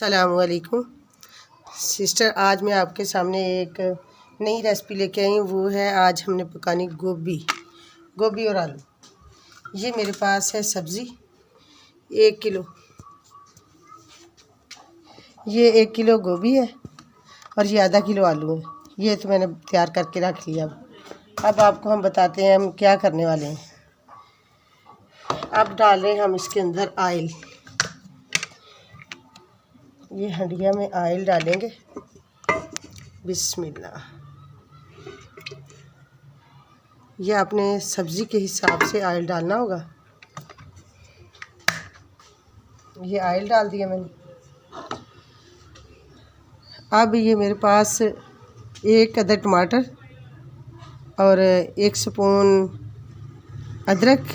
अस्सलामुअलैकुम सिस्टर, आज मैं आपके सामने एक नई रेसिपी लेके आई हूँ। वो है आज हमने पकानी गोभी और आलू। ये मेरे पास है सब्ज़ी 1 किलो। ये 1 किलो गोभी है और ये आधा किलो आलू है। ये तो मैंने तैयार करके रख लिया। अब आपको हम बताते हैं हम क्या करने वाले हैं। अब डाल रहे हैं हम इसके अंदर आयल। ये हंडिया में आयल डालेंगे। बिस्मिल्लाह। ये आपने सब्ज़ी के हिसाब से आयल डालना होगा। ये आयल डाल दिया मैंने। अब ये मेरे पास 1 अदर टमाटर और 1 स्पून अदरक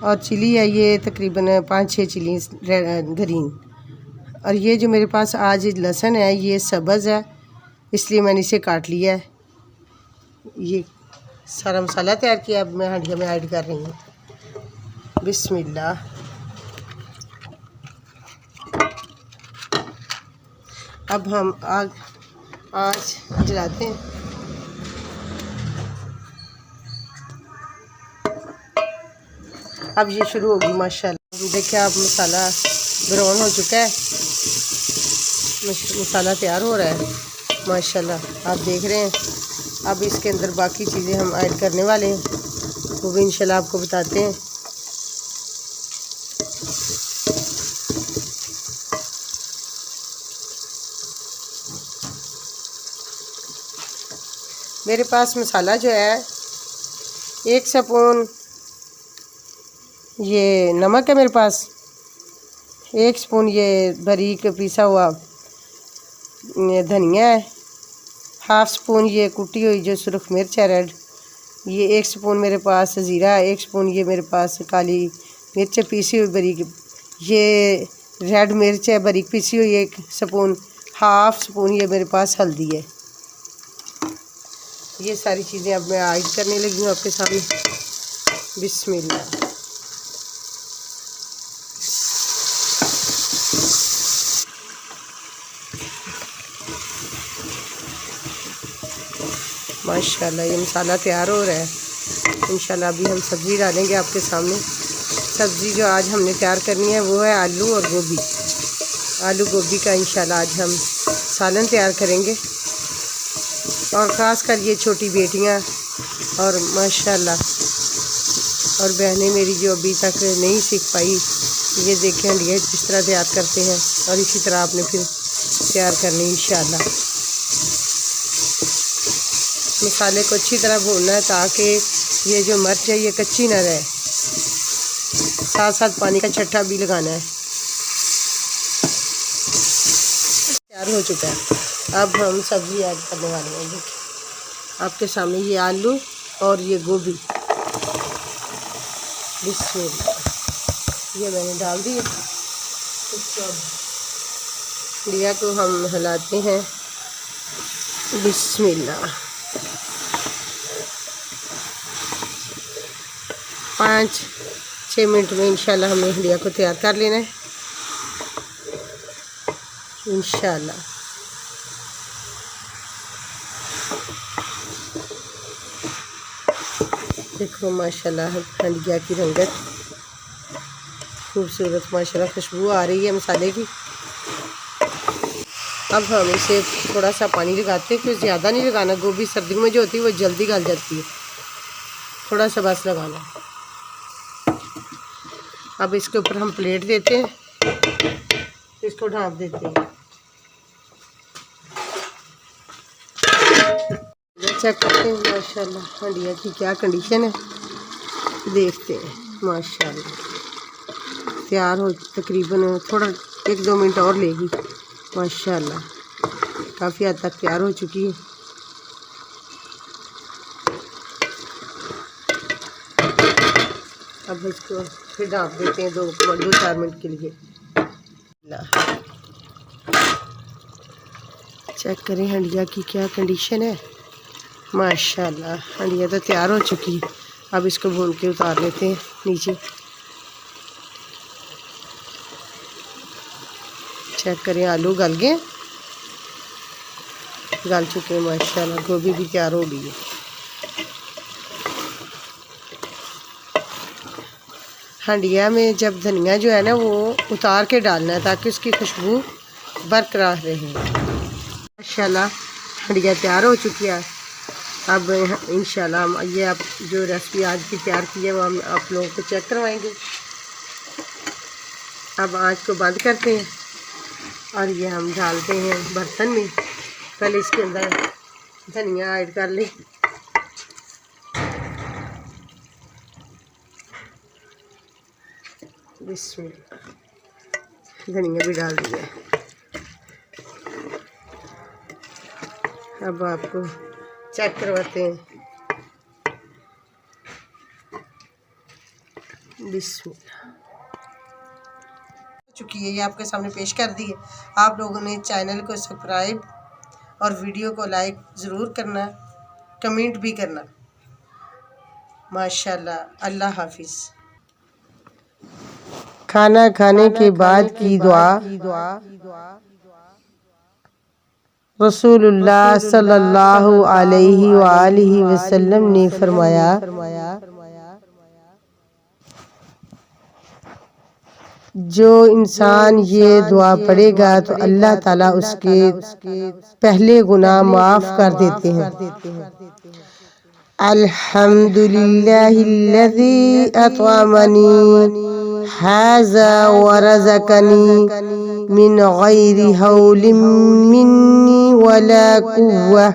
और चिली है। ये तकरीबन 5-6 चिली ग्रीन। और ये जो मेरे पास आज लहसुन है ये सब्ज़ है, इसलिए मैंने इसे काट लिया है। ये सारा मसाला तैयार किया। अब मैं हंडिया में ऐड कर रही हूँ। बिस्मिल्लाह। अब हम आँच जलाते हैं। अब ये शुरू होगी माशाल्लाह। देखिए आप मसाला ब्राउन हो चुका है, मसाला तैयार हो रहा है माशाल्लाह। आप देख रहे हैं। अब इसके अंदर बाकी चीज़ें हम ऐड करने वाले हैं, वो भी इंशाल्लाह आपको बताते हैं। मेरे पास मसाला जो है 1 स्पून ये नमक है मेरे पास, 1 स्पून ये बारीक पिसा हुआ धनिया है, 1/2 स्पून ये कुटी हुई जो सुरख मिर्च है रेड, ये 1 स्पून मेरे पास ज़ीरा है, 1 स्पून ये मेरे पास काली मिर्च पीसी हुई बारीक, ये रेड मिर्च है बारीक पीसी हुई 1 स्पून, 1/2 स्पून ये मेरे पास हल्दी है। ये सारी चीज़ें अब मैं ऐड करने लगी हूँ आपके सामने। बिस्मिल्लाह। माशाल्लाह ये मसाला तैयार हो रहा है। इंशाल्लाह अभी हम सब्ज़ी डालेंगे आपके सामने। सब्ज़ी जो आज हमने तैयार करनी है वो है आलू और गोभी। आलू गोभी का इंशाल्लाह आज हम सालन तैयार करेंगे। और ख़ास कर ये छोटी बेटियां और माशाल्लाह और बहनें मेरी जो अभी तक नहीं सीख पाई, ये देखें हंडिया किस तरह तैयार करते हैं और इसी तरह आपने फिर तैयार करनी इंशाल्लाह। मसाले को अच्छी तरह भूनना है ताकि ये जो मिर्च है ये कच्ची ना रहे। साथ साथ पानी का छट्टा भी लगाना है। तैयार हो चुका है। अब हम सब्ज़ी ऐड करने वाले हैं। देखिए आपके सामने ये आलू और ये गोभी। बिस्मिल्लाह। ये मैंने डाल दिए। लिया को हम हिलाते हैं। बिस्मिल्लाह। 5-6 मिनट में इंशाल्लाह हमने हंडिया को तैयार कर लेना है इंशाल्लाह। देखो माशाल्लाह हंडिया की रंगत खूबसूरत, माशाल्लाह खुशबू आ रही है मसाले की। अब हम इसे थोड़ा सा पानी लगाते हैं, क्योंकि ज़्यादा नहीं लगाना। गोभी सर्दियों में जो होती है वो जल्दी गल जाती है, थोड़ा सा बस लगाना। अब इसके ऊपर हम प्लेट देते हैं, इसको ढाँप देते हैं। चेक करते हैं माशाल्लाह हंडिया की क्या कंडीशन है, देखते हैं। माशाल्लाह तैयार हो तकरीबन थोड़ा 1-2 मिनट और लेगी। माशाल्लाह काफ़ी हद तक तैयार हो चुकी है। अब इसको फिर ढाँप देते हैं 2-4 मिनट के लिए। चेक करें हंडिया की क्या कंडीशन है। माशाल्लाह हंडिया तो तैयार हो चुकी है। अब इसको भून के उतार लेते हैं नीचे। चेक करें आलू गल गए, गल चुके हैं माशाल्लाह। गोभी भी तैयार हो गई है। हंडिया में जब धनिया जो है ना वो उतार के डालना है ताकि उसकी खुशबू बरकरार रहे। माशाल्लाह हंडिया तैयार हो चुकी है। अब इंशाल्लाह हम ये आप जो रेसिपी आज की तैयार की है वो हम आप लोगों को चेक करवाएंगे। अब आँच को बंद करते हैं और ये हम डालते हैं बर्तन में। पहले इसके अंदर धनिया ऐड कर लें। बिस्मिल्लाह, धनिया भी डाल दिया। अब आपको चेक करवाते हैं। बिस्मिल्लाह चुकी है, ये आपके सामने पेश कर दी है। आप लोगों ने चैनल को सब्सक्राइब और वीडियो को लाइक ज़रूर करना, कमेंट भी करना। माशाल्लाह। अल्लाह हाफिज़। खाना खाने के बाद की दुआ। रसूलुल्लाह सल्लल्लाहु अलैहि वालिहि वसल्लम ने फरमाया, जो इंसान ये दुआ पढ़ेगा तो अल्लाह ताला उसके पहले गुनाह माफ़ कर देते हैं। अल्हम्दुलिल्लाहिल्लज़ी अतअमनी हाज़ा व रज़क़नी मिन गैरि हौलिन मिन्नी वला कुव्वा।